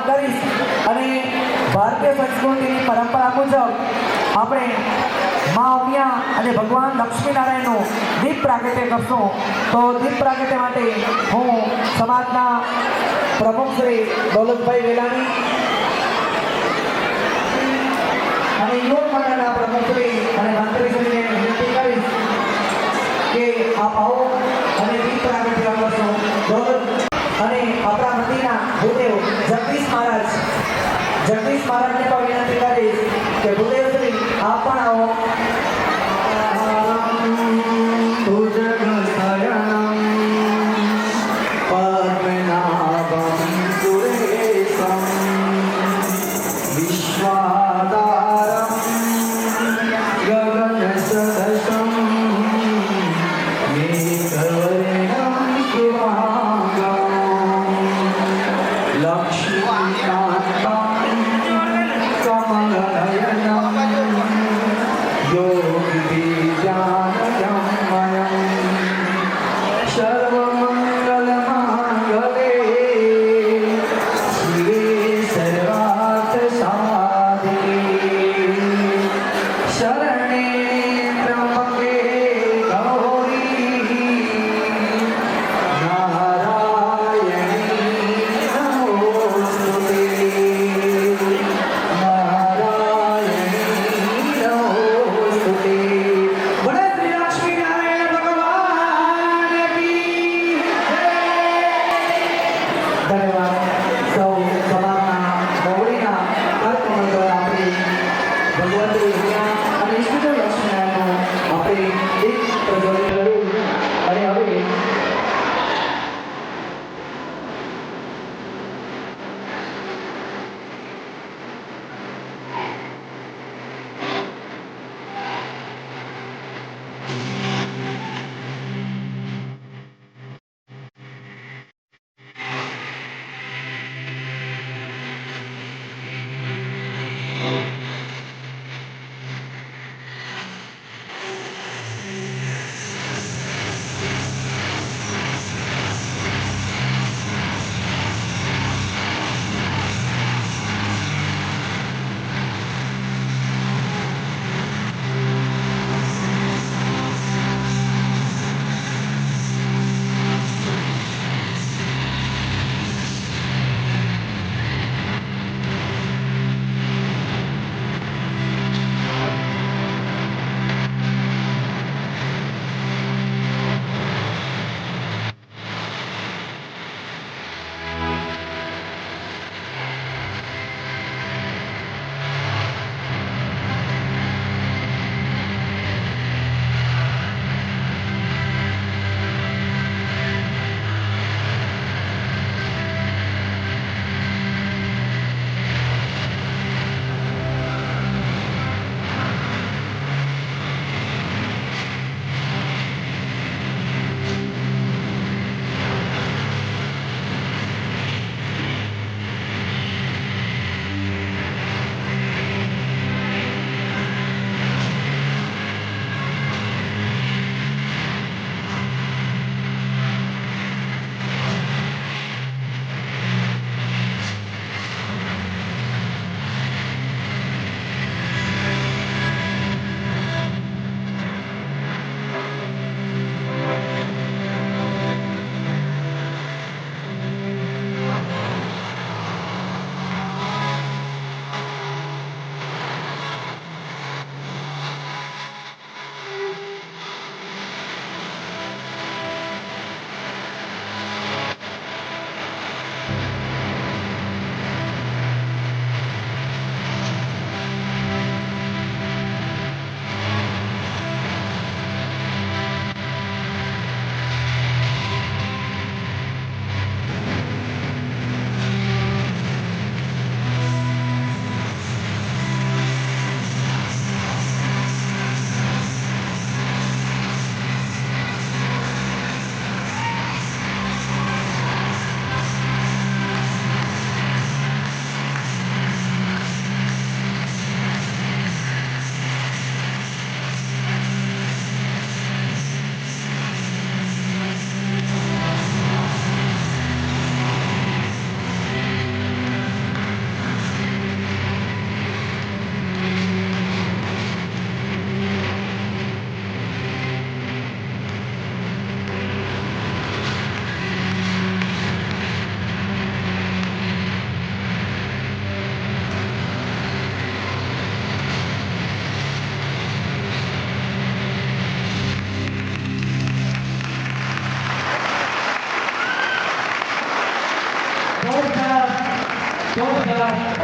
કરીશ અને ભારતીય સંસ્કૃતિની પરંપરા મુજબ આપણે મા ઉમિયા અને ભગવાન લક્ષ્મીનારાયણનું દીપ પ્રાગટ્ય કરશું. તો દીપ પ્રાગટ્ય માટે હું સમાજના પ્રમુખ શ્રી દૌલતભાઈ વેલાણી અને યુવક મંડળના પ્રમુખ શ્રી અને મંત્રીશ્રીને વિનંતી કરીશ કે આપ આવો અને દીપ પ્રાગટ્ય કરશો. દૌલત અને આપણા મંદિરના ભૂદેવ જગદીશ મહારાજને પણ વિનંતી કરીશ કે ભૂદેવ શ્રી આપ પણ આવો. Yo बहुत सरस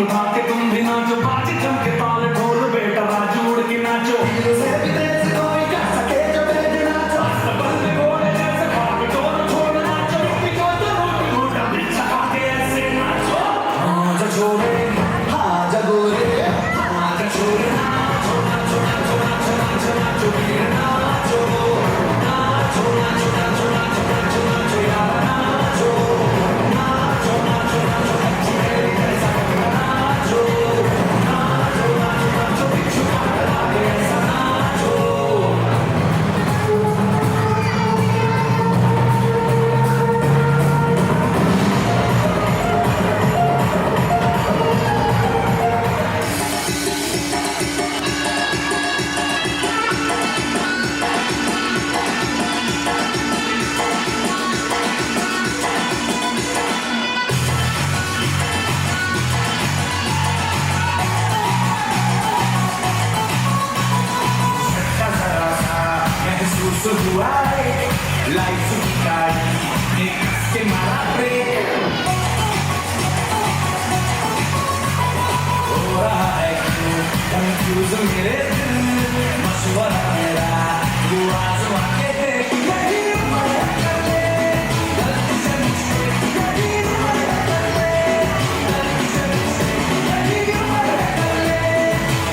उठा के तुम भी नाचो बाजी जम के ताल ढोल बेटा राजू उड़ के नाचो बंद घोड़े जैसे भाग डोर छोड़ नाचो रोटी को तो रोटी मोटा मिर्च खा के ऐसे नाचो हाँ जा छोरे हाँ जा गोरे हाँ जा छोरे नाचो नाचो नाचो नाचो नाचो नाचो वीर नाचो नाचो नाचो नाचो नाचो नाचो नाचो यार नाचो नाचो नाचो नाचो अच्छी मेरी कैसा करना नाचो नाचो नाचो नाचो बिच्छू काट लागे ऐसा नाचो महसूस हुआ है लाइफ की गाड़ी एक के मारा ब्रेक हो रहा है क्यों कंफ्यूज मेरे दिल मशवरा मेरा वो आजमा के देख यही मजा कर ले गलती से mistake, यही मजा कर ले गलती से mistake, यही मजा कर ले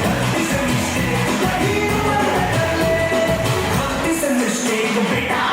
गलती से mistake, यही मजा कर ले गलती से mistake बेटा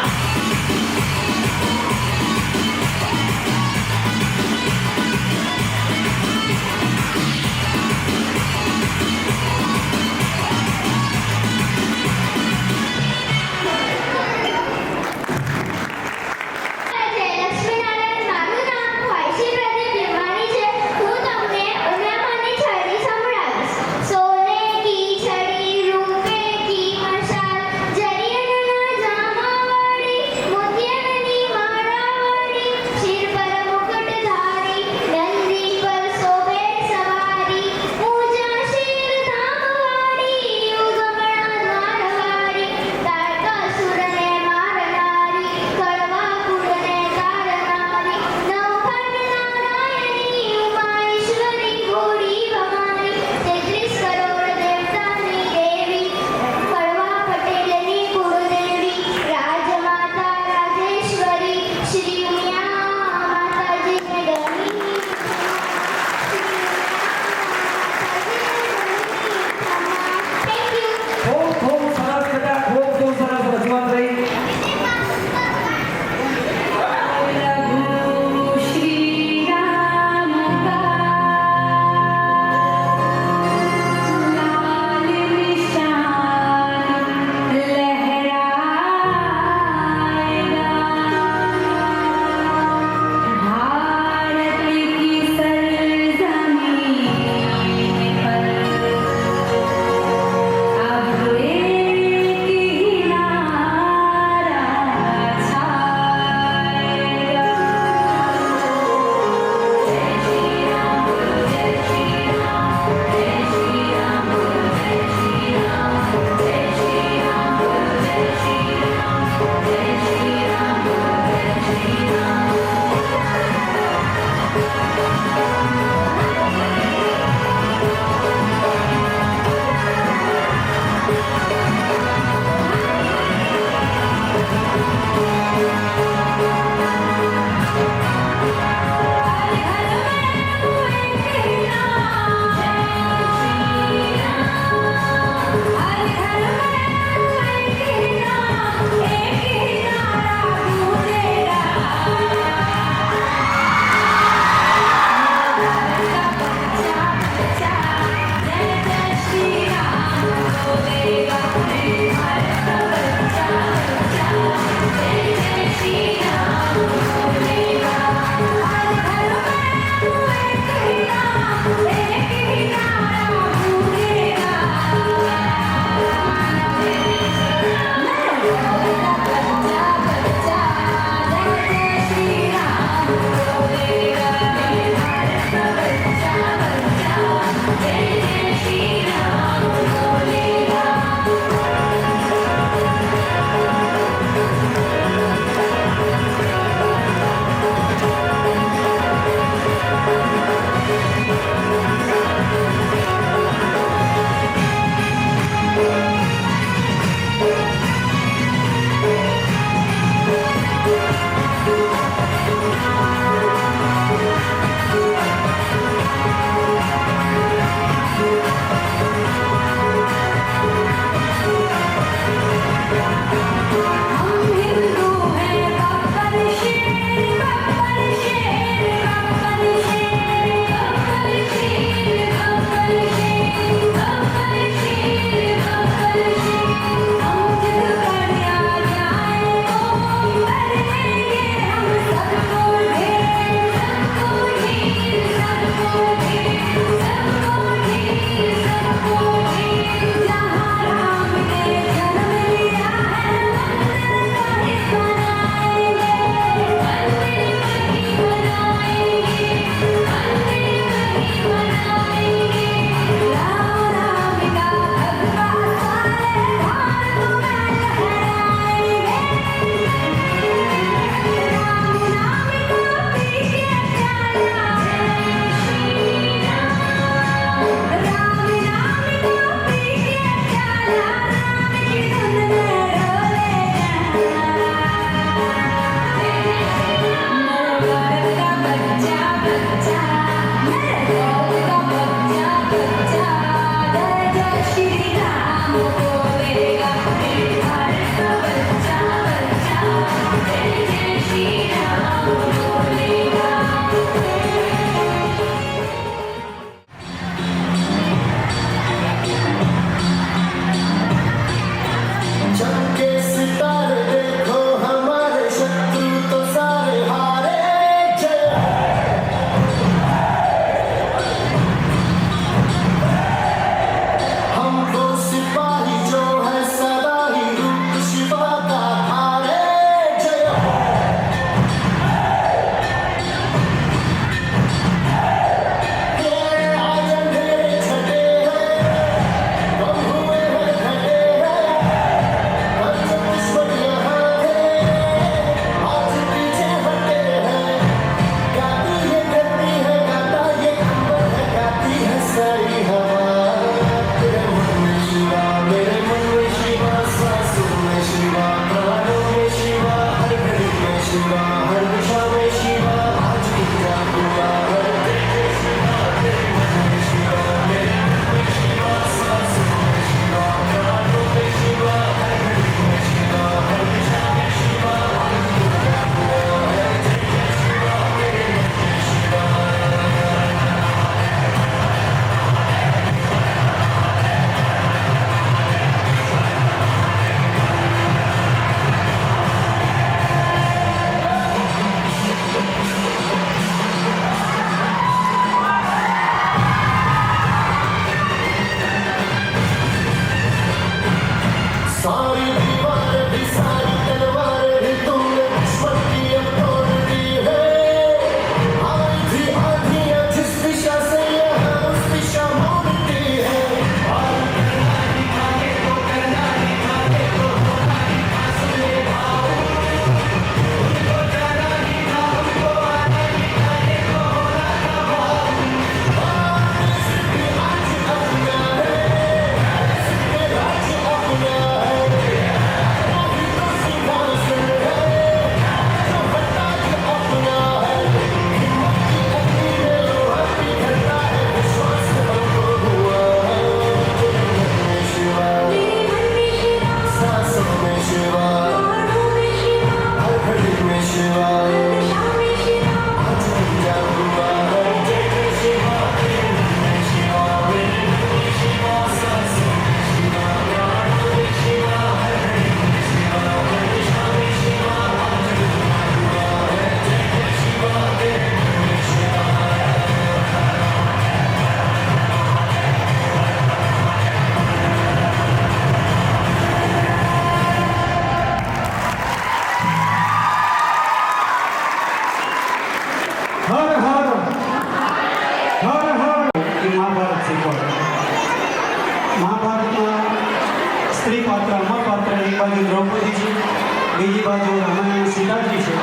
બીજી બાજુ રામાયણ સીતાજી છે.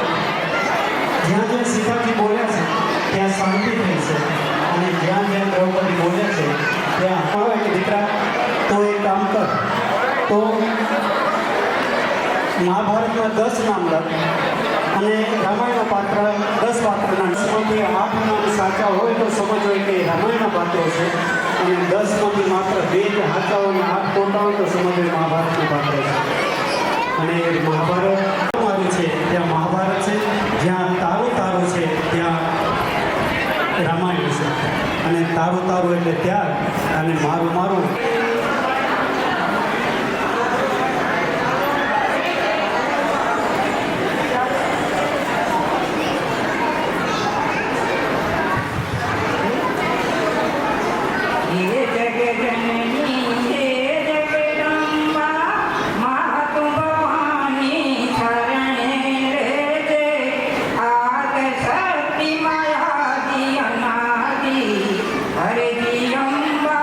જ્યાં જ્યાં સીતાજી બોલ્યા છે ત્યાં શાંતિ થઈ છે, અને જ્યાં જ્યાં દ્રૌપદી બોલ્યા છે ત્યાં હવે કે દીકરા તો એક કામ કર, તો મહાભારતમાં 10 નામ લખ અને રામાયણના પાત્ર 10 પાત્રના માંથી 8 નામ સાચા હોય તો સમજવો કે રામાયણના પાત્રો છે, અને 10 માંથી માત્ર 2 કે સાચા હોય અને 8 ખોટા હોય તો સમજવું મહાભારતનું પાત્ર છે. અને મહાભારત મારું છે ત્યાં મહાભારત છે, જ્યાં તારું તારું છે ત્યાં રામાયણ છે, અને તારું તારું એટલે ત્યાર અને મારું મારું હરે જી અંબા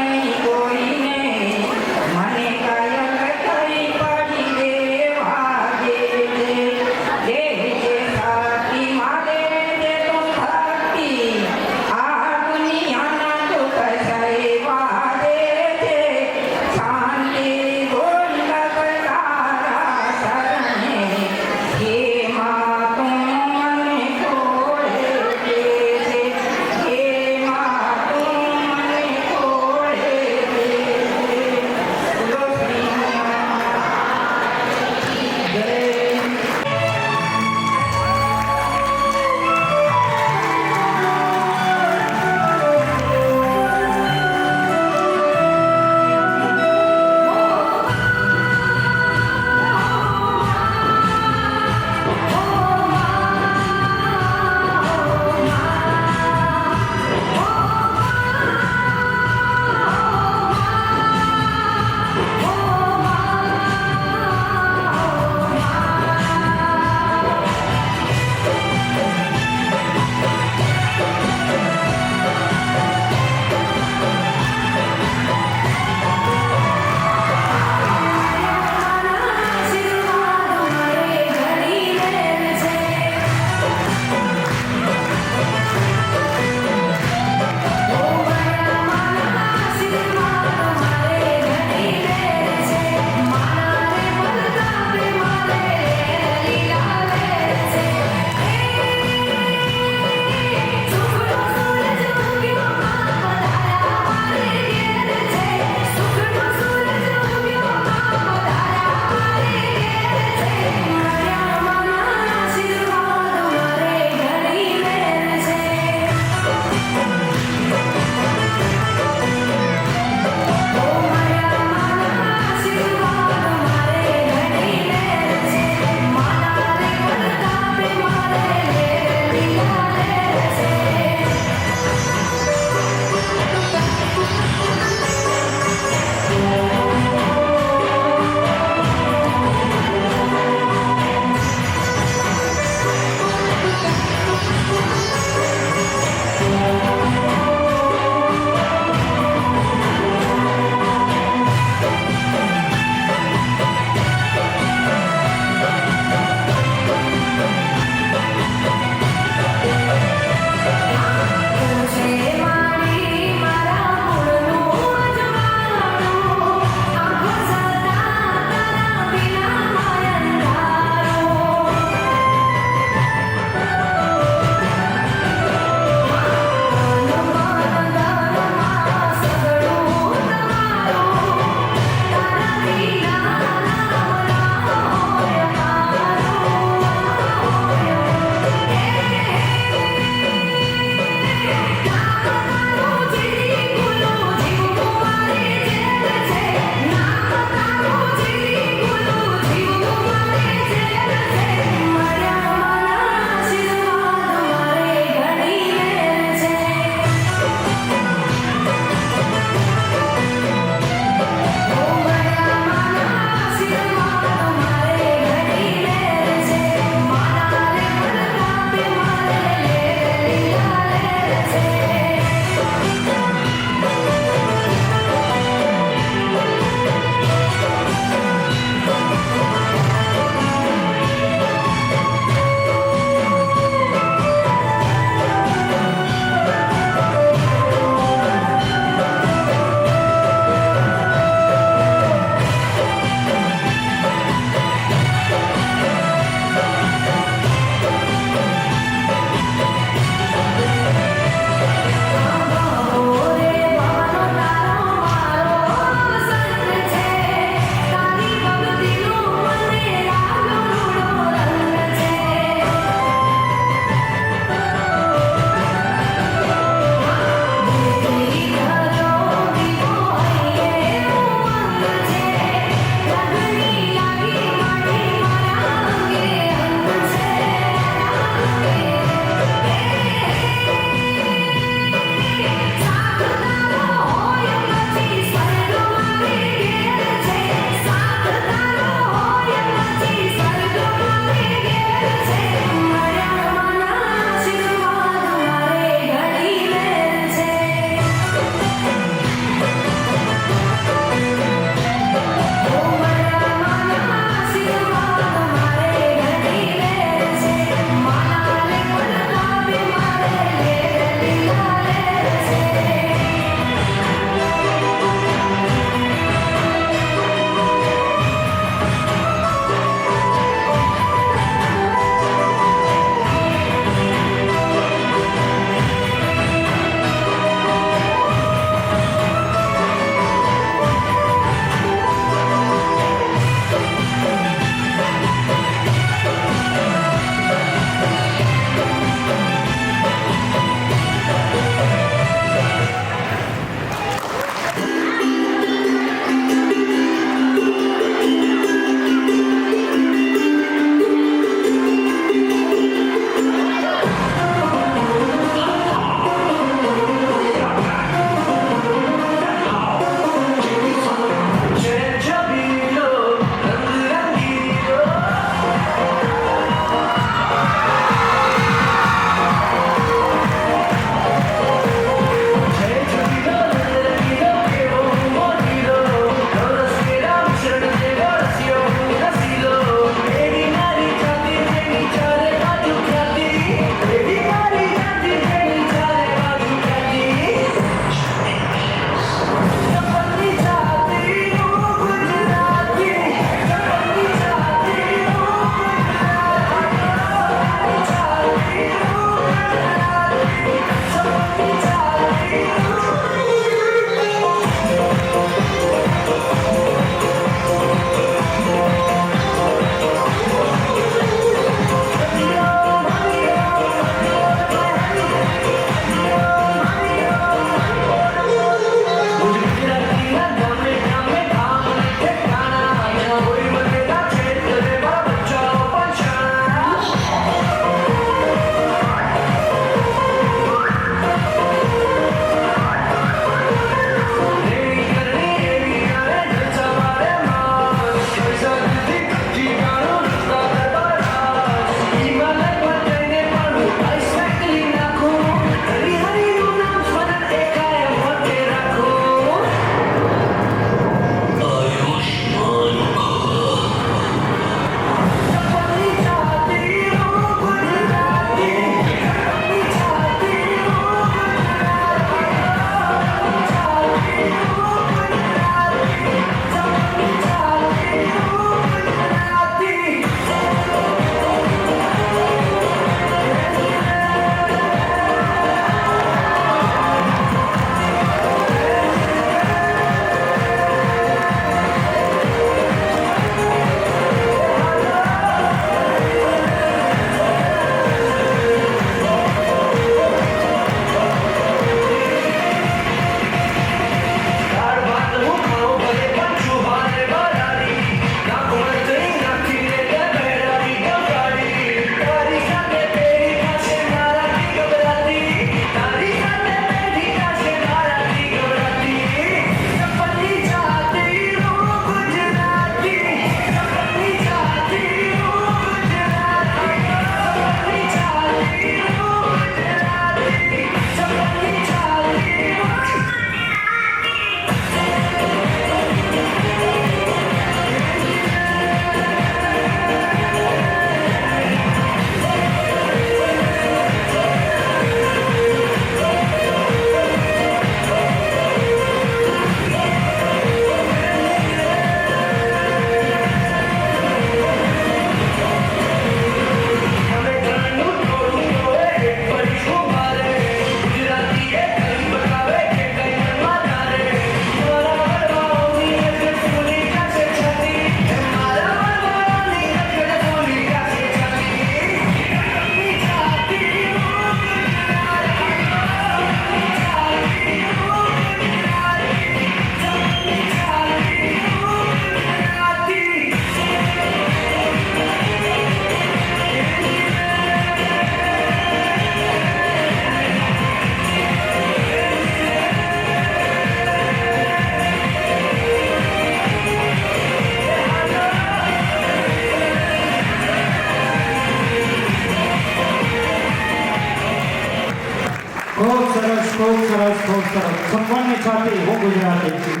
સરસ ખૂબ સરસ છપ્પનની છાતી હું ગુજરાતી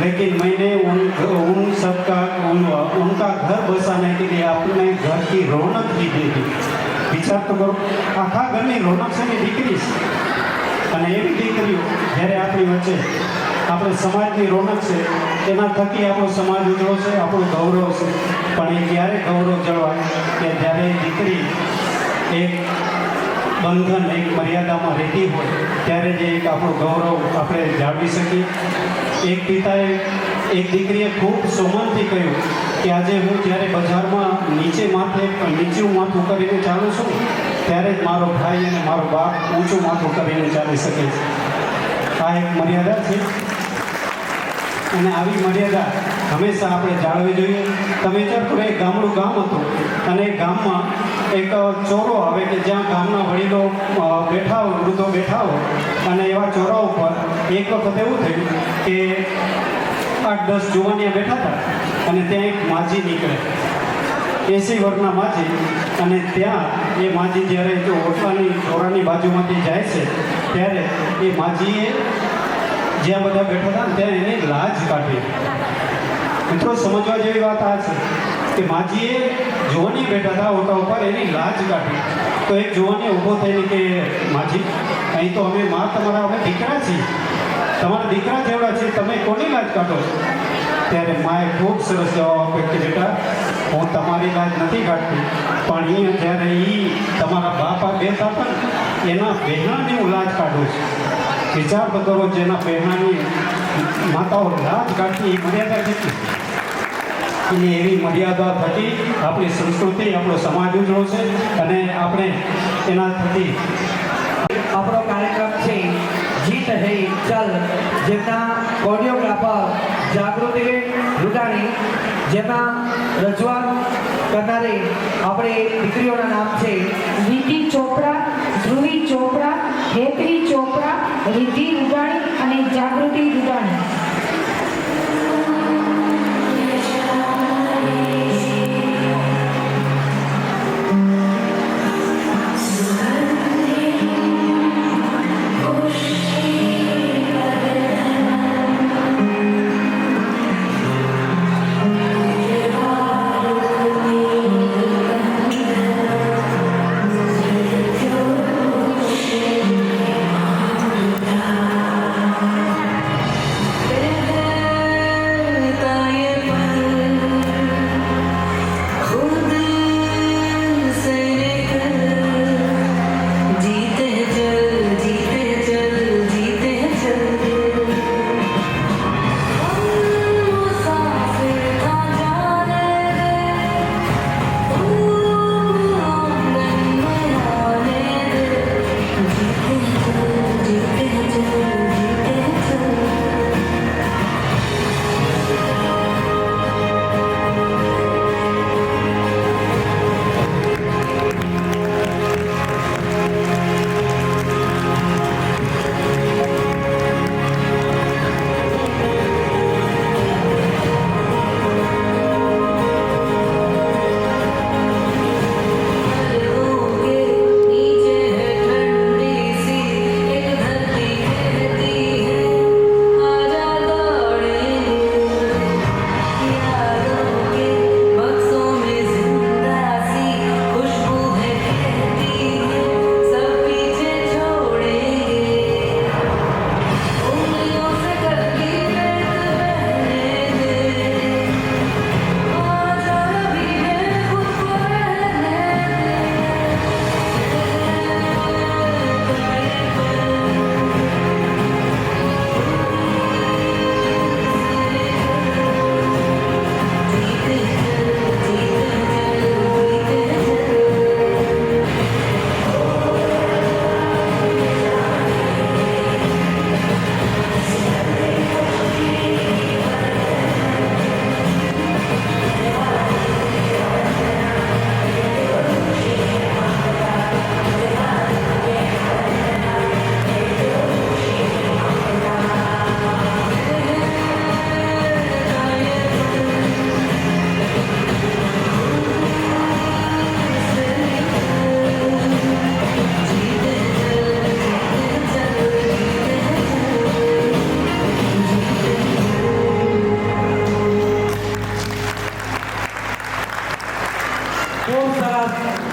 लेकिन मैंने उनका घर बसाने के लिए अपने घर की रौनक भी दे दी। विचार तो करो, आखा घરની રોનક છે ને દીકરી છે, અને એવી દીકરીઓ જ્યારે આપણી વચ્ચે આપણે સમાજની રોનક છે, એના થકી આપણો સમાજ ઉજળો છે, આપણું ગૌરવ છે. પણ એ ક્યારે ગૌરવ જળવાય કે જ્યારે એ દીકરી એક બંધન, એક મર્યાદામાં રહેતી હોય ત્યારે જ એક આપણું ગૌરવ આપણે જાળવી શકીએ. એક પિતાએ એક દીકરીએ ખૂબ સોમનથી કહ્યું કે આજે હું જ્યારે બજારમાં નીચું માથું કરીને ચાલું છું ત્યારે જ મારો ભાઈ અને મારો બાપ ઊંચું માથું કરીને ચાલી શકે છે. આ એક મર્યાદા છે અને આવી મર્યાદા હંમેશા આપણે જાળવવી જોઈએ. તમે વિચાર કરો, એક ગામડું ગામ હતું અને એ ગામમાં એક ચોરો આવે કે જ્યાં ગામના વડીલો બેઠા હોય, વૃદ્ધો બેઠા હોય, અને એવા ચોરા ઉપર એક વખત એવું થયું કે 8-10 જુવાનિયા બેઠા હતા અને ત્યાં એક માજી નીકળે, 80 વર્ષના માજી. અને ત્યાં એ માજી જ્યારે ચોરાની બાજુમાંથી જાય છે ત્યારે એ માજીએ જ્યાં બધા બેઠા હતા ત્યાં એને લાજ કાઢી. મિત્રો, સમજવા જેવી વાત આ છે કે માજીએ જુવાની બેઠા હતા ઓટા ઉપર, એની લાજ કાઢી. તો એક જુવાને ઊભો થઈને કે માજી, અહીં તો અમે તમારા હવે દીકરા છીએ, તમારા દીકરા જેવડા છે, તમે કોની લાજ કાઢો છો? ત્યારે માએ ખૂબ સરસ જવાબ આપ્યો કે બેટા, હું તમારી લાજ નથી કાઢતી, પણ જ્યારે તમારા બાપા બેઠા હતા ને એના બહેનાની હું લાજ કાઢું છું. વિચાર તો કરો, જેના બહેનાની માતાઓ લાજ કાઢતી, એ મર્યાદા કેટલી. અને એવી મર્યાદા થકી આપણી સંસ્કૃતિ, આપણો સમાજ ઉજળો છે અને આપણે એના થકી આપણો કાર્યક્રમ છે જીત હે ચલ, જેમના કોરિયોગ્રાફર જાગૃતિ રૂડાણી, જેમાં રજૂઆત કરનારી આપણે દીકરીઓના નામ છે વિધિ ચોપડા, ધ્રુવી ચોપડા, હેતરી ચોપડા, રિદ્ધિ રૂડાણી અને જાગૃતિ રૂડાણી. તેને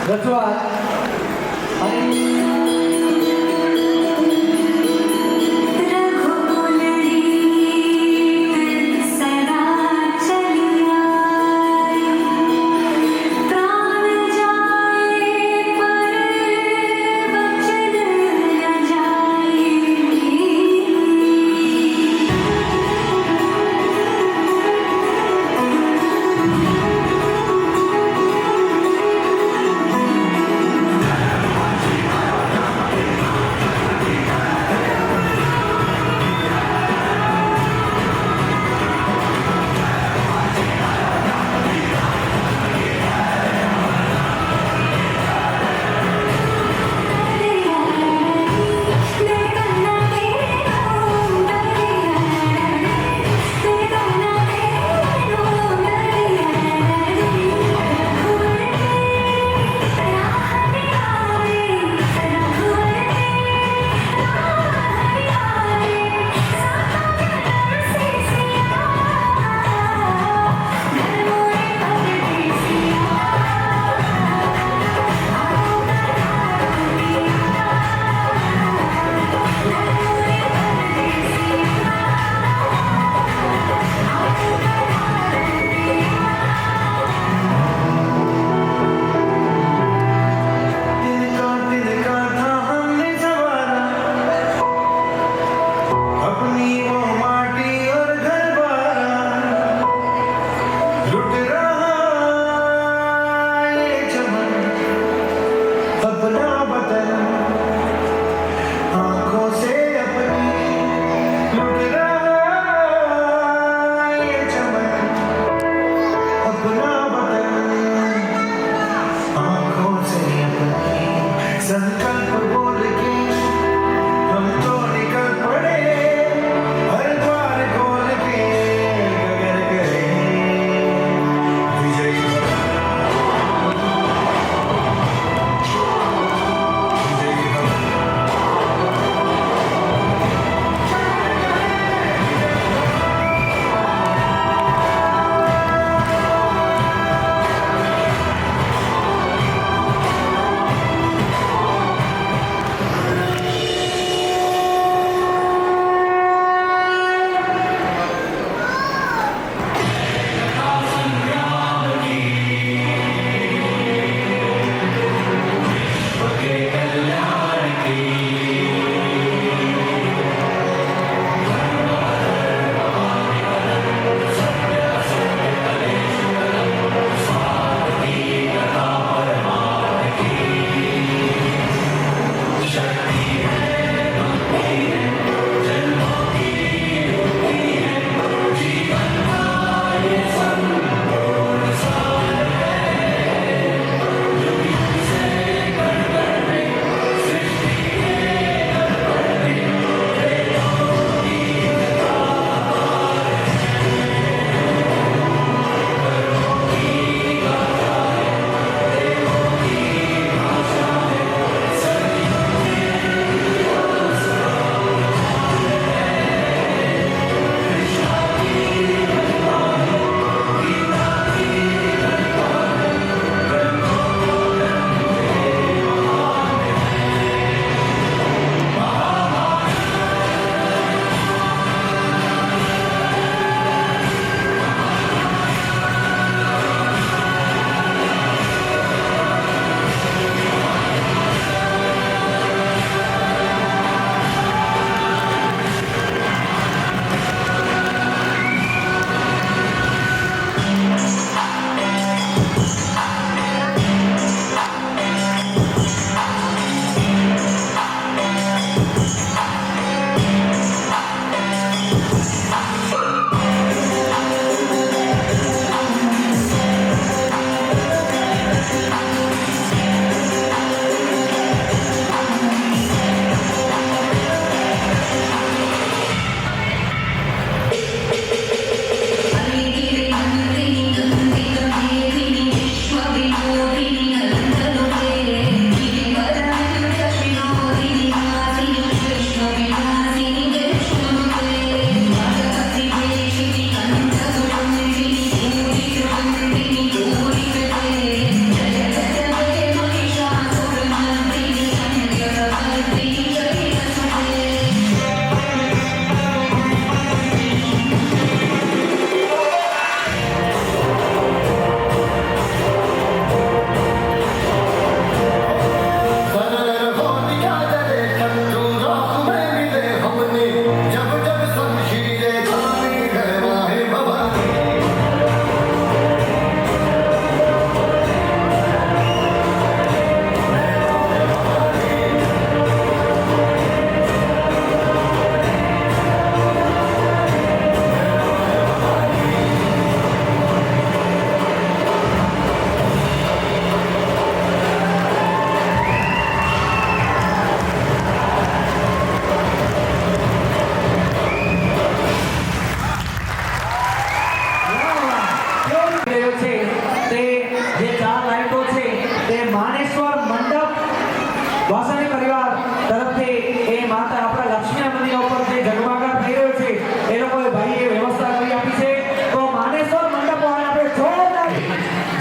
રજૂઆત અને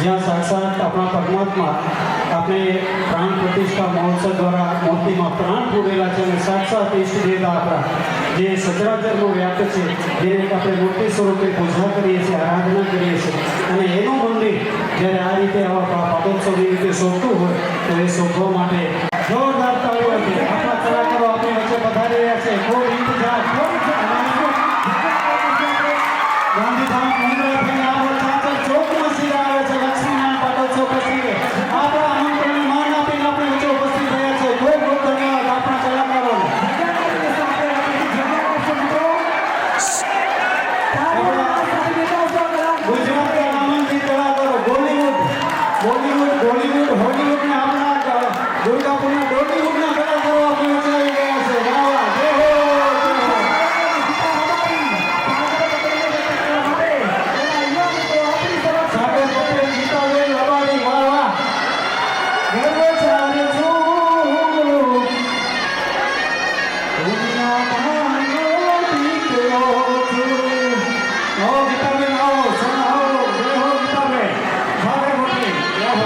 જ્યાં સાક્ષાત આપણા પરમાત્મા આપણે પ્રાણ પ્રતિષ્ઠા મહોત્સવ દ્વારા મૂર્તિમાં પ્રાણ પૂરેલા છે અને સાક્ષાત ઈષ્ટ દેવતા આપણા જે સચરાચરનો વ્યાપ્ત છે જેને આપણે મૂર્તિ સ્વરૂપે પૂજા કરીએ છીએ, આરાધના કરીએ છીએ અને એનું મંદિર જ્યારે આ રીતે આવા પાટોત્સવની રીતે શોભતું હોય તો એ શોભવા માટે જોરદાર તાળીઓથી આપણા કલાકારો આપણી વચ્ચે પધારી રહ્યા છે. ખૂબ ઇંતજાર ગાંધીધામ મુંદ્રાથી આવો ચાચર ચોકમાં સીધા આવે છે. લક્ષ્મીનારાયણ પાટોત્સવ પ્રસંગે આપણા આમંત્રણને માન આપીને આપણી વચ્ચે ઉપસ્થિત રહ્યા છે. ખૂબ ખૂબ ધન્યવાદ આપણા કલાકારોને. ગુજરાતના નામાંકિત કલાકારો બોલીવુડ હોલીવુડ ને આપણા દુર્ગાપુરના ડોલીવુડના કલાકારો આપણી વચ્ચે આવી ગયા છે. વાહ વાહ, જય હો, જય હો. સાગર પટેલ, ગીતાબેન રબારી, વાહ વાહ. ગર્વ ચાલે છું દુનિયામાં દીકરો છું. આવો ગીતાબેન, આવો સર, આવો. જય હો ગીતાબેન. સાગર પટેલ, જય હો.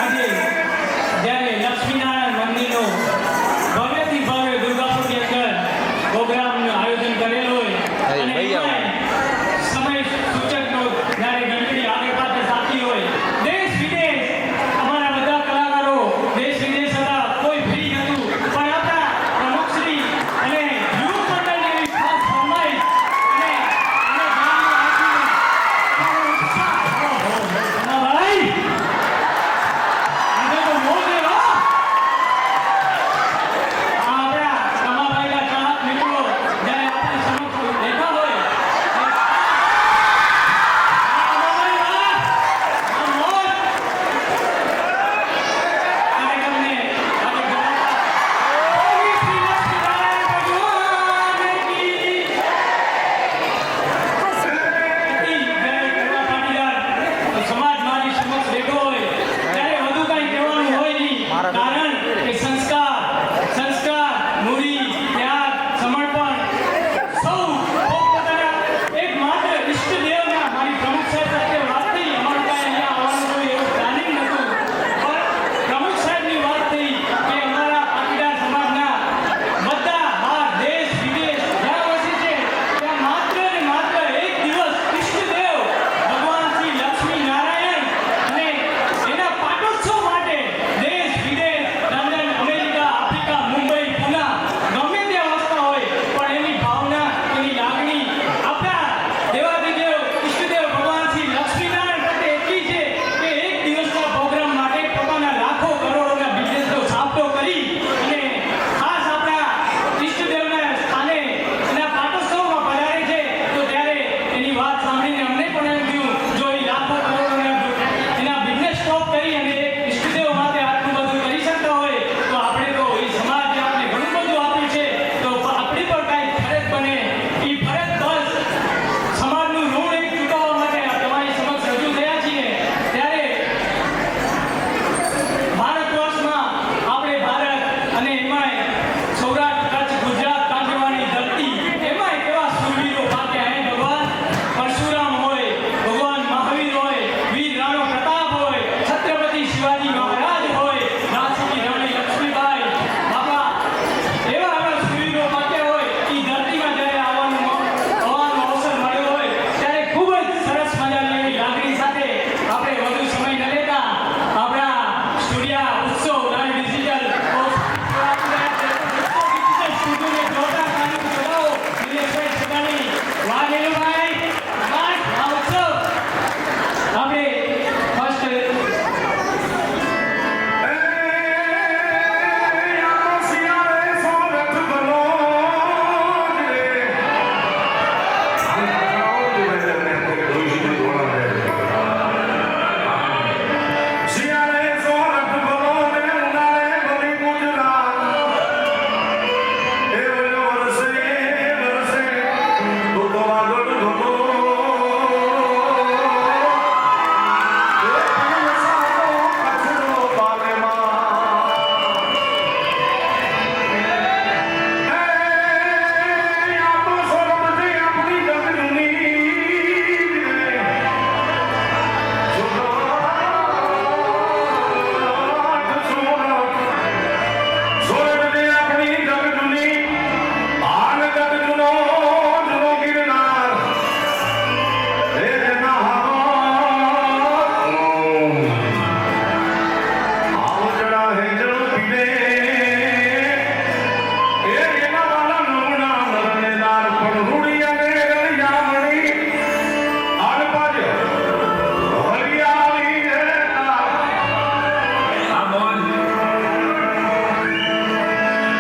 આજે જ્યારે લક્ષ્મીનારાયણ મંદિરનો ભવ્યથી ભવ્ય દુર્ગાપુરની અંદર પ્રોગ્રામનું આયોજન કરેલું હોય અને એમાંય સમય સૂચકનો જ્યારે ઘંટડી આગળ પાછળ સાચી હોય, દેશ વિદેશ અમારા બધા કલાકારો દેશ વિદેશ હતા, કોઈ ફ્રી હતું પણ આપણા પ્રમુખશ્રી અને યુવક મંડળની એવી ખાસ ફરમાઈશ અને ભાઈ આજે તો મોજ હો.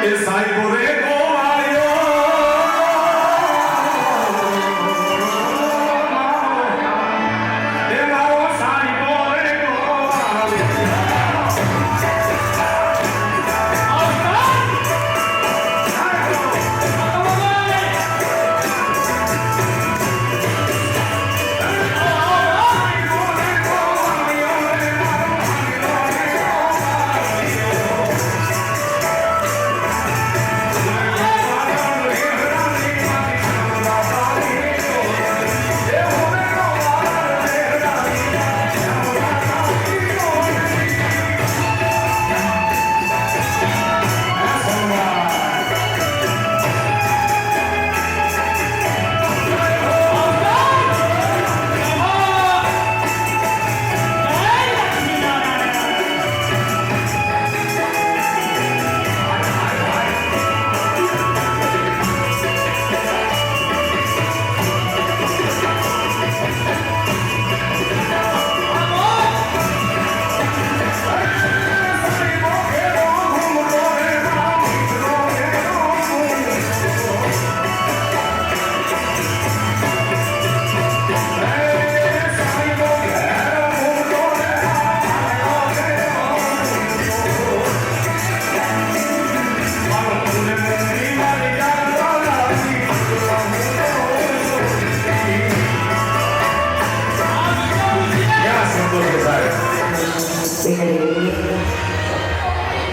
એ સાહેબો રે ગોવાળિયો એ મારો સાહેબો રે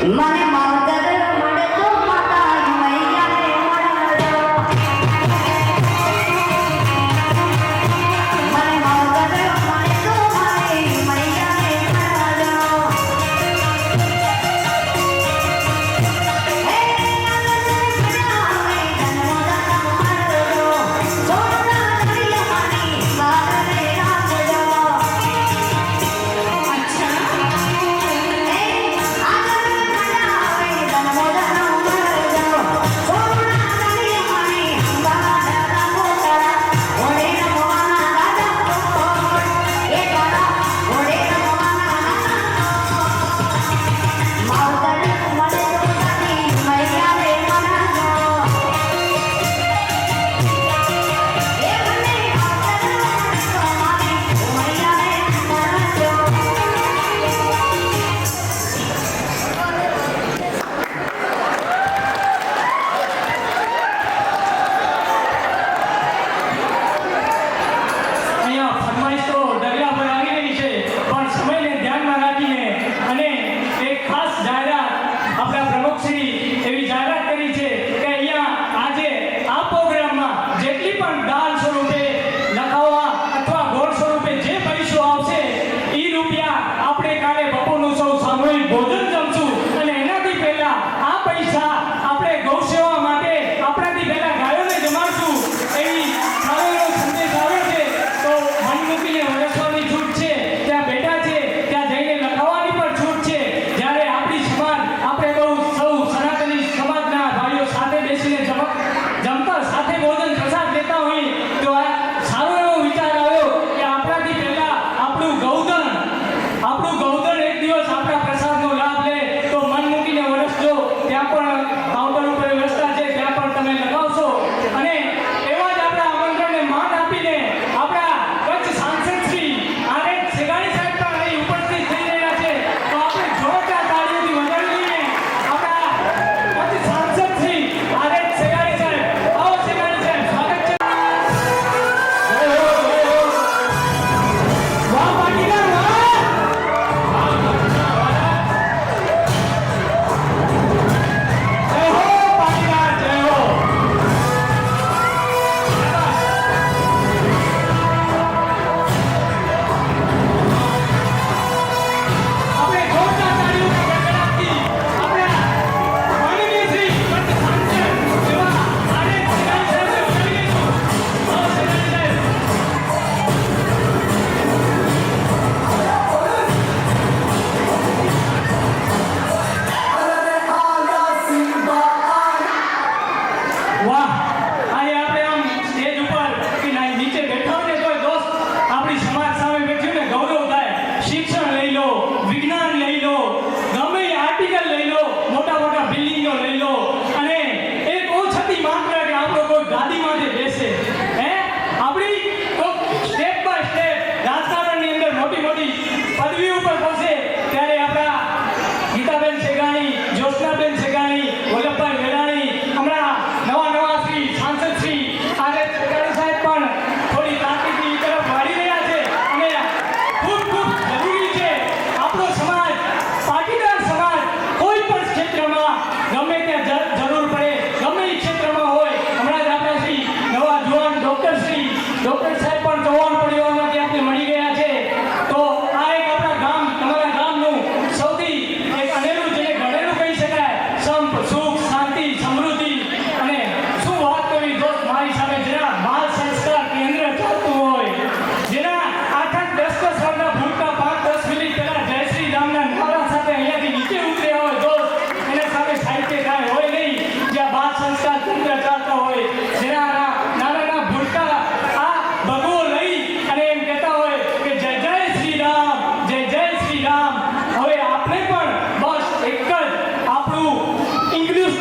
મને માવતર મળે તો માતા મૈયાને મળો મને માવતર મળે તો મારી મૈયાને મળો હે આનંદ સદાવે જન્મદાતા મળો સોના દરિયાની સાગરે રાખજો અચ્છા હે આનંદ સદાવે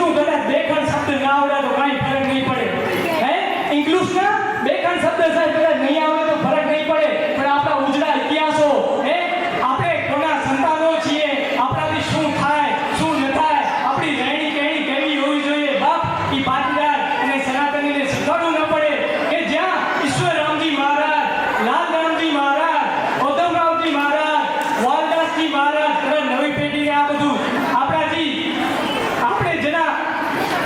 શું કદાચ બે ખંડ શબ્દ ના આવડે તો કાંઈ ફરક નહીં પડે હે ઇંગ્લિશના બે ખંડ શબ્દ સાહેબ કદાચ નહીં આવડે તો ફરક નહીં પડે પણ આપણા ઉજળા ઇતિહાસો હે આપણે કોના સંતાનો છીએ આપણાથી શું થાય શું ન થાય આપણી રહેણી કહેણી કેવી હોવી જોઈએ બાપ એ પાટીદાર અને સનાતનીને શીખવાડવું ન પડે કે જ્યાં ઈશ્વર રામજી મહારાજ લાલ રામજી મહારાજ ઉધમરાવજી મહારાજ વાલદાસજી મહારાજ તરફ નવી પેઢીને આ બધું આપણાથી આપણે જેના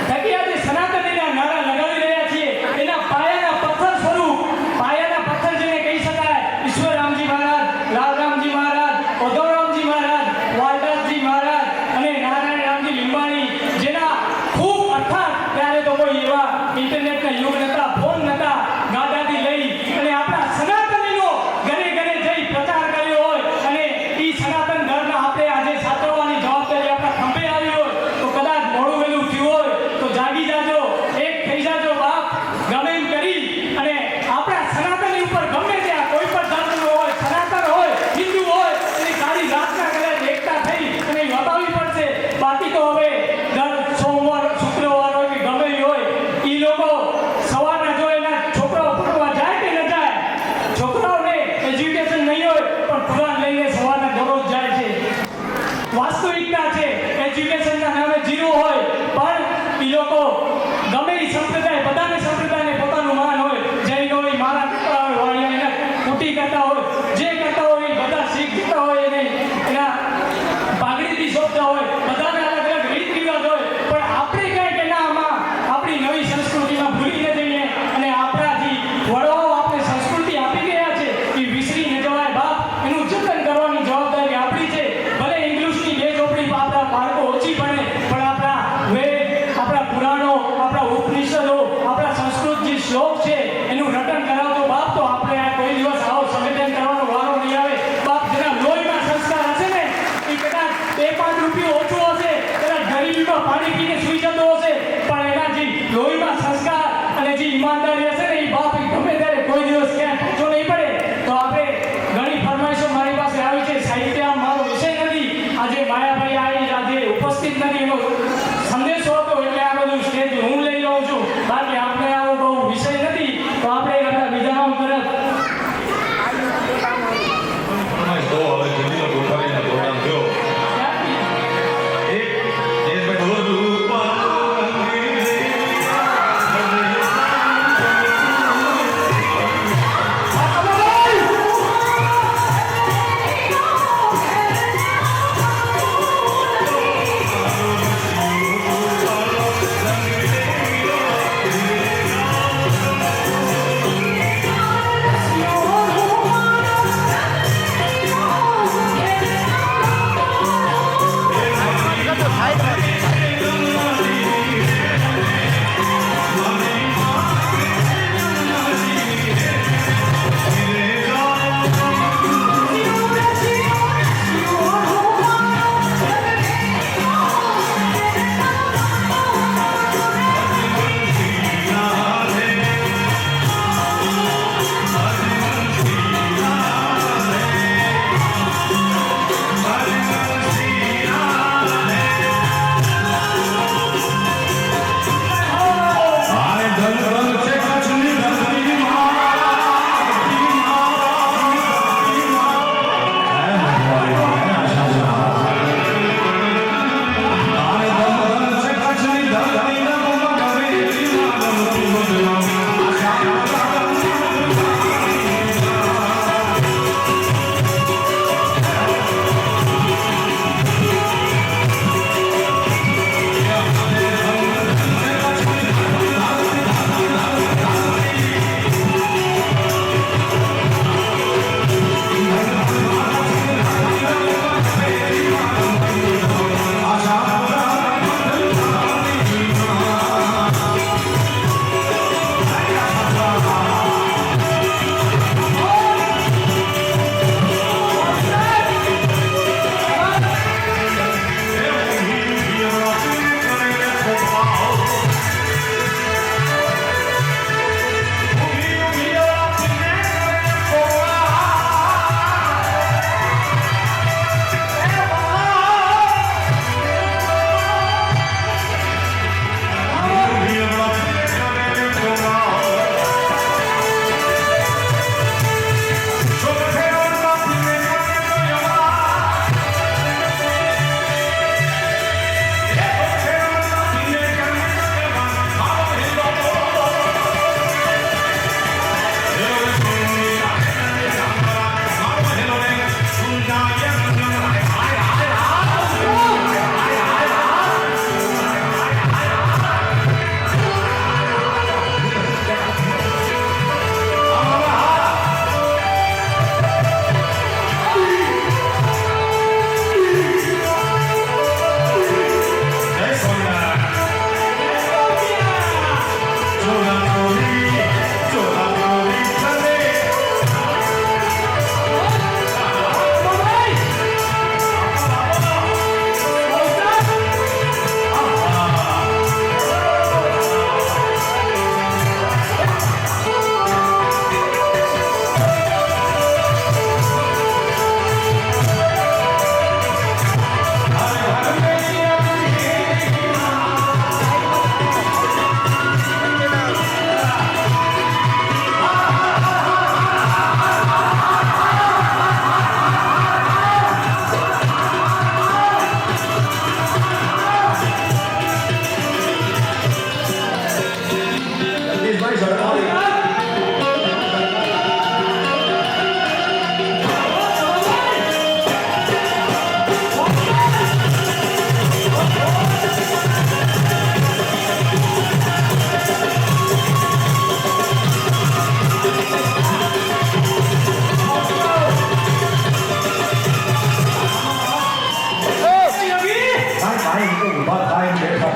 થકી આજે સનાતનીના નારા લગાવી રહ્યા છીએ એના પાયાના પથ્થર સ્વરૂપ પાયાના પથ્થર જેને કહી શકાય ઈશ્વર રામજી મહારાજ લાલ રામજી મહારાજ ઉધમરાવજી મહારાજ વાલદાસજી મહારાજ અને નારાયણ રામજી લીંબાણી જેના ખૂબ અર્થાત ત્યારે તો કોઈ એવા ઇન્ટરનેટના યુગ નતા ફોન નતા ગાડાથી લઈ અને આપણા સનાતનીનો ઘરે ઘરે જઈ પ્રચાર કર્યો હોય અને એ સનાતન ધર્મ આપણે આજે સાચવવાની જવાબદારી આપણા ખંભે આવી હોય તો કદાચ મોડું વહેલું થયું હોય તો જાગી જાજો એક થઈ જાજો બાપ ગમે એમ કરી અને આપણા સનાતની ઉપર ગમે ત્યાં કોઈ પણ ધર્મનો હોય સનાતન હોય હિન્દુ હોય એની સારી રાતના કદાચ એકતા થઈ અને એ બતાવવી પડશે બાકી તો હવે દર સોમવાર શુક્રવાર હોય કે ગમે એ હોય એ લોકો સવારના જો એના છોકરાઓ ભણવા જાય કે ન જાય છોકરાઓને એજ્યુકેશન નહીં હોય પણ પુરાણ લઈને સવારના દરરોજ જાય છે વાસ્તવિકતા છે એજ્યુકેશનના નામે જીરો હોય પણ એ લોકો ગમે એ સંપ્રદાય બધાને સંપ્રદાયને પોતાનું માન હોય જૈન હોય મારા કરતા હોય વાળિયા એના કુટી કરતા હોય જે કરતા હોય એ બધા શીખ જતા હોય એને એના પાઘડીથી શોધતા હોય બધાના અલગ અલગ રીત રિવાજ હોય પણ આપણે કાંઈ કે ના આમાં આપણી નવી સંસ્કૃતિમાં ભૂલી ન જઈએ અને આપણાથી વડવાઓ આપણે સંસ્કૃતિ આપી ગયા છે એ વિસરી ન જવાય બાપ એનું જતન કરવાની જવાબદારી આપણી છે ભલે ઇંગ્લિશની બે ચોપડી આપણા બાળકો ઓછી ભણે પણ આપણા વેદ આપણા પુરાણો આપણા ઉપનિષદો આપણા સંસ્કૃત જે શ્લોક છે એનું રટન કરાવતો બાપ તો આપણે આ કોઈ દિવસ આવો સંવેદન કરવાનો વારો નહીં આવે બાપ જેના લોહીમાં સંસ્કાર હશે ને એ કદાચ 2-5 રૂપિયો ઓછો હશે કદાચ ગરીબીમાં પાણી પીને સૂઈ જતો હશે પણ એના જે લોહીમાં સંસ્કાર અને જે ઈમાનદારી હશે ને એ બાપ એ ગમે ત્યારે કોઈ દિવસ ક્યાંય પાછો નહીં પડે તો આપણે ઘણી ફરમાઈશો મારી પાસે આવી છે સાહિત્ય મારો વિષય નથી આજે માયાભાઈ આવી આજે ઉપસ્થિત નથી એનો સંદેશો હતો એટલે આ બધું સ્ટેજ હું લઈ લઉં છું બાકી આપણે આવો બહુ વિષય નથી તો આપણે આપણા વિધાનો તરફ તો હવે જમીનો ગોઠવીને પ્રોગ્રામ થયો એક દેશભાઈ રૂપા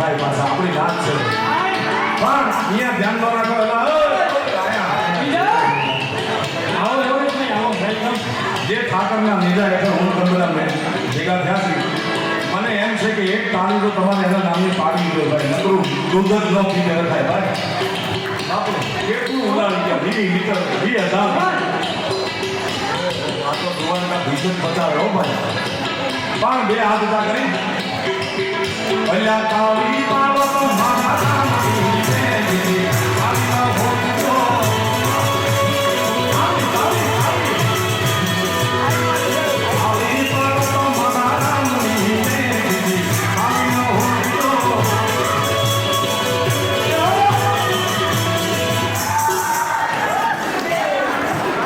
થાય પાછા આપણી રાત છે પણ અહીંયા ધ્યાન ન રાખો એલા આવો એવો જ નહીં આવો વેલકમ. જે ઠાકરના નિજા હેઠળ હું તમે બધા મેં ભેગા થયા છે મને એમ છે કે એક તાળી તો તમારે એના નામની પાડવી જોઈએ ભાઈ નકરું દૂધ જ ન પીને રખાય ભાઈ આપણે કેટલું ઉલાડી ગયા 20 લીટર 20,000 આ તો દુવાનના ભીષણ બચાવે હો ભાઈ પણ બે હાથ ઊંચા કરી ભલ્યા તાળી પાડો તો મારા નામની બેનજી આના હોતો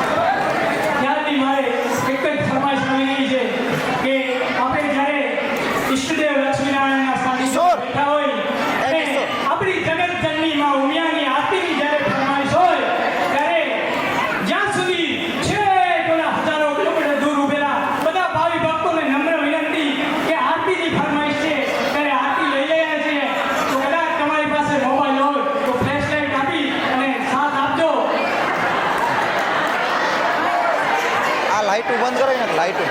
ત્યારથી મારે એક જ ફરમાઈશ આવી રહી છે કે આપણે જ્યારે ઈષ્ટદેવ લક્ષ્મીનારાયણના સાનિધ્યમાં બેઠા હોય અને આપણી જગતજનની માં ઉમિયાની આરતીની જ્યારે ફરમાઈશ હોય ત્યારે જ્યાં સુધી છેક ઓલા હજારો કિલોમીટર દૂર ઉભેલા બધા ભાવિ ભક્તોને નમ્ર વિનંતી કે આરતીની ફરમાઈશ છે ત્યારે આરતી લઈ રહ્યા છીએ તો કદાચ તમારી પાસે મોબાઈલ હોય તો ફ્લેશ લાઇટ આપી અને સાથ આપજો. આ લાઈટો બંધ કરો ને લાઈટો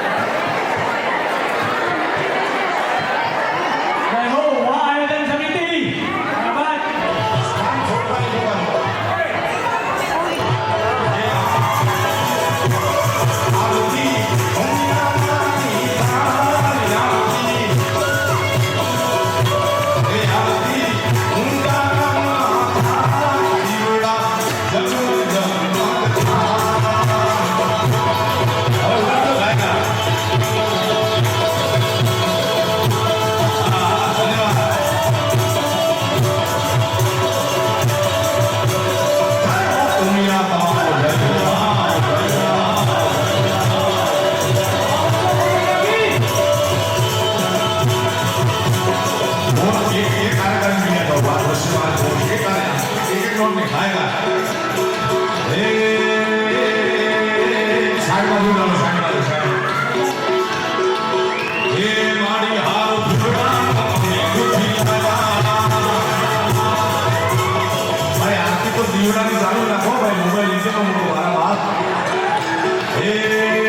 જય હો વાહ આયોજન સમિતિ આભાર. દીવડાની ચાલુ રાખો ભાઈ મોબાઈલ નીચે તો મૂકો મારા બાપ હે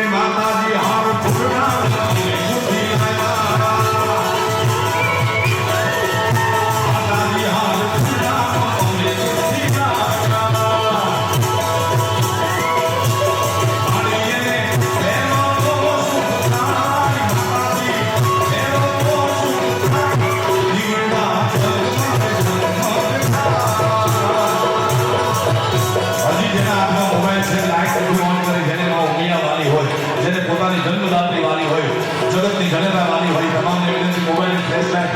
માતાજી હાર ફૂટના બુદ્ધિ માતાજી હાર ફૂટના જેને પોતાની જન્મદાત્રી વાળી હોય જગતની જનેતા વાળી હોય તમામને વિનંતી મોબાઈલ ફ્લેશ લાઈટ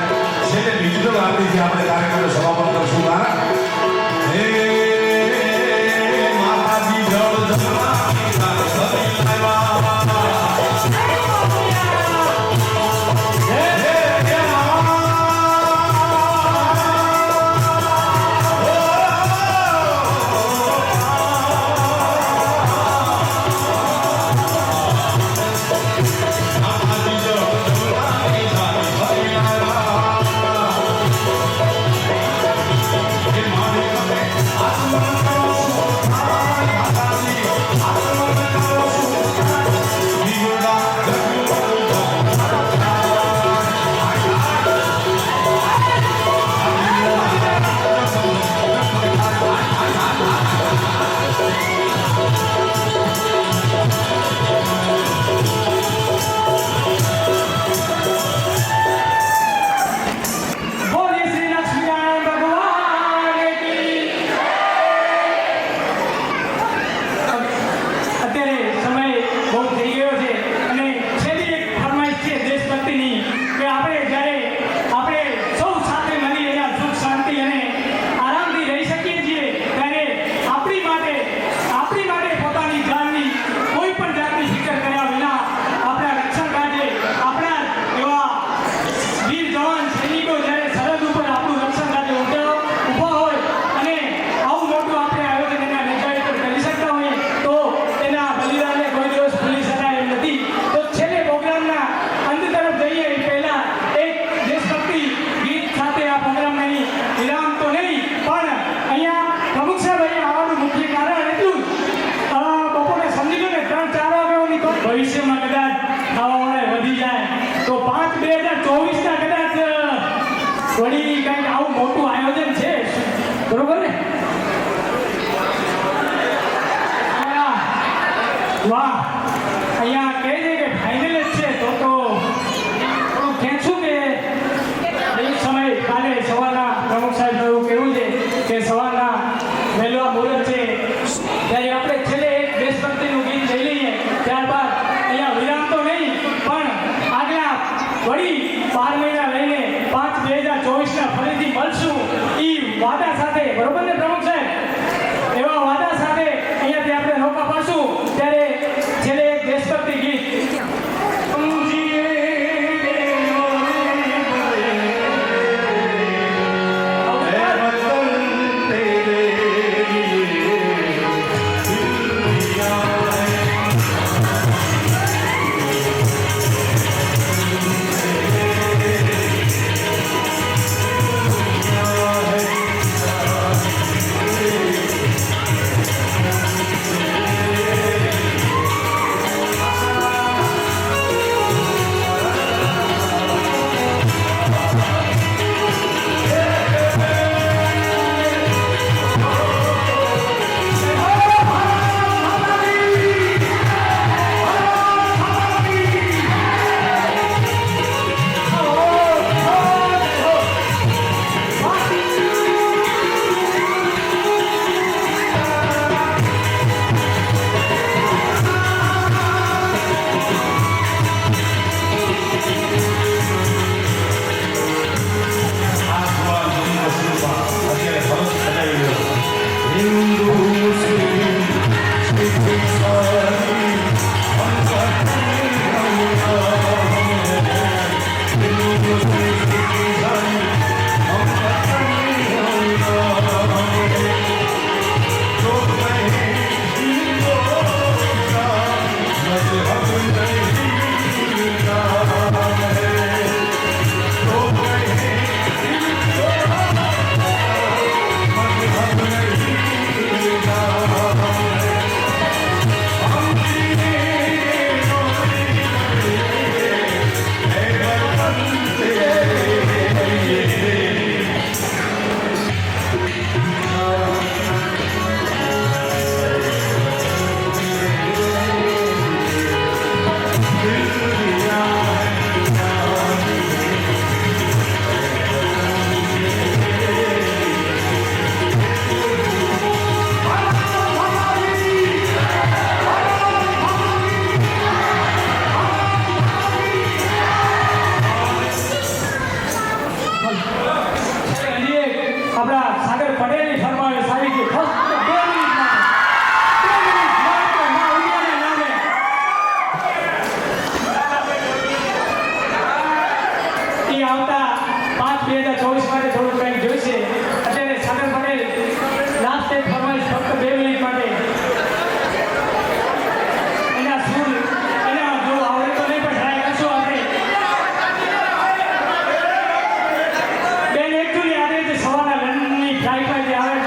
છે તે ડિજિટલ આરતીથી આપણે કાર્યક્રમનું સમાપન કરશું મારા હે માતાજી જળ જમવાની સતી લાવ્યા હે હે વળી કંઈક આવું મોટું આયોજન છે બરોબર ને વાહ અહીંયા કહે છે કે ફાઇનલ જ છે તો થોડું ખેંચું કે એ સમય કાલે સવારના પ્રમુખ સાહેબ એવું કહેવું છે કે સવારના વહેલો મુહૂર્ત છે ત્યારે આપણે છેલ્લે એક દેશભક્તિનું ગીત લઈ લઈએ ત્યારબાદ અહીંયા વિરામ તો નહીં પણ આગલા વળી 12 મહિના લઈને 5/2024ના ફરીથી મળશું એ વાદા સાથે બરોબર ને પ્રમુખ સાહેબ એવા વાદા સાથે અહીંયાથી આપણે નૌકા પાશું ત્યારે છેલ્લે એક દેશભક્તિ ગીત આપણા સાગર પટેલની ફરમાઈશ આવી ગઈ ફક્ત 2 મિનિટ માટે ના ઉડિયાના નામે એ આવતા 5/2024 માટે થોડું કંઈક જોઈશે અત્યારે સાગર પટેલ લાસ્ટ એક ફરમાઈશ ફક્ત 2 મિનિટ માટે એના સુર એના જો આવડે તો નહીં પણ ટ્રાય કરશું આપણે બેન એકચ્યુઅલી આવે છે સવારના લંડનની ફ્લાઇટમાં જે આવે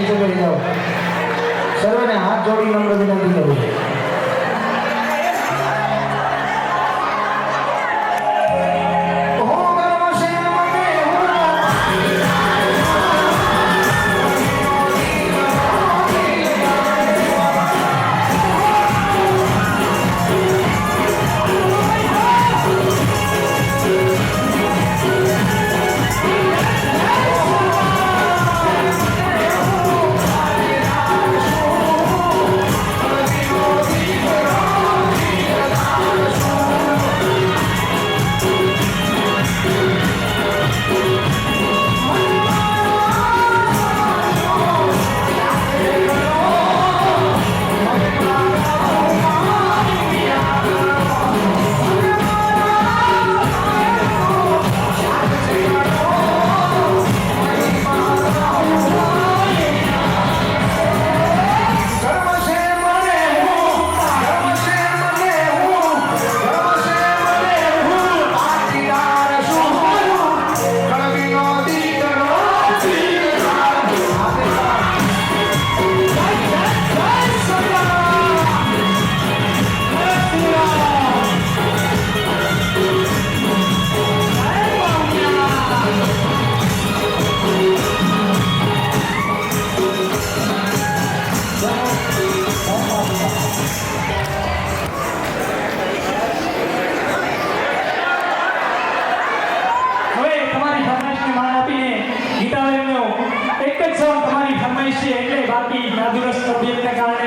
નીચે બેસી જાઓ. સર્વેને હાથ જોડી નમ્ર વિનંતી કરું છું. હવે તમારી ફરમાઈશને માન આપીને ગીતાબેનનો એક જ સોંગ તમારી ફરમાઈશ છે એટલે બાકી નાદુરસ્ત તબિયતને કારણે